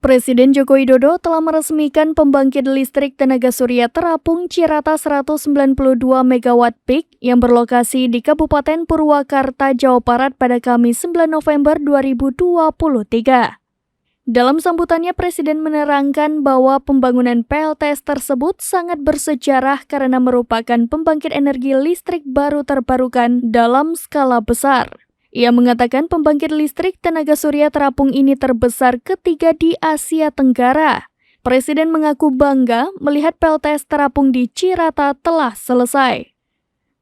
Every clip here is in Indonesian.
Presiden Joko Widodo telah meresmikan pembangkit listrik tenaga surya terapung Cirata 192 MW peak yang berlokasi di Kabupaten Purwakarta, Jawa Barat pada Kamis 9 November 2023. Dalam sambutannya, Presiden menerangkan bahwa pembangunan PLTS tersebut sangat bersejarah karena merupakan pembangkit energi listrik baru terbarukan dalam skala besar. Ia mengatakan pembangkit listrik tenaga surya terapung ini terbesar ketiga di Asia Tenggara. Presiden mengaku bangga melihat PLTS terapung di Cirata telah selesai.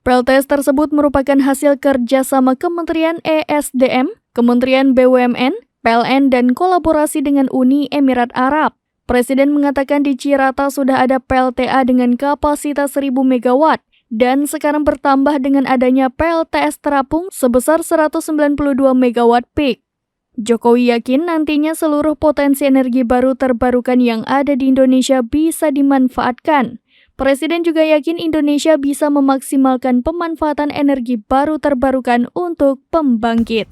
PLTS tersebut merupakan hasil kerjasama Kementerian ESDM, Kementerian BUMN, PLN, dan kolaborasi dengan Uni Emirat Arab. Presiden mengatakan di Cirata sudah ada PLTA dengan kapasitas 1000 MW. Dan sekarang bertambah dengan adanya PLTS terapung sebesar 192 MW peak. Jokowi yakin nantinya seluruh potensi energi baru terbarukan yang ada di Indonesia bisa dimanfaatkan. Presiden juga yakin Indonesia bisa memaksimalkan pemanfaatan energi baru terbarukan untuk pembangkit.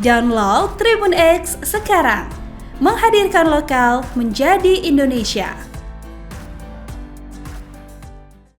Download Tribun X sekarang, menghadirkan lokal menjadi Indonesia.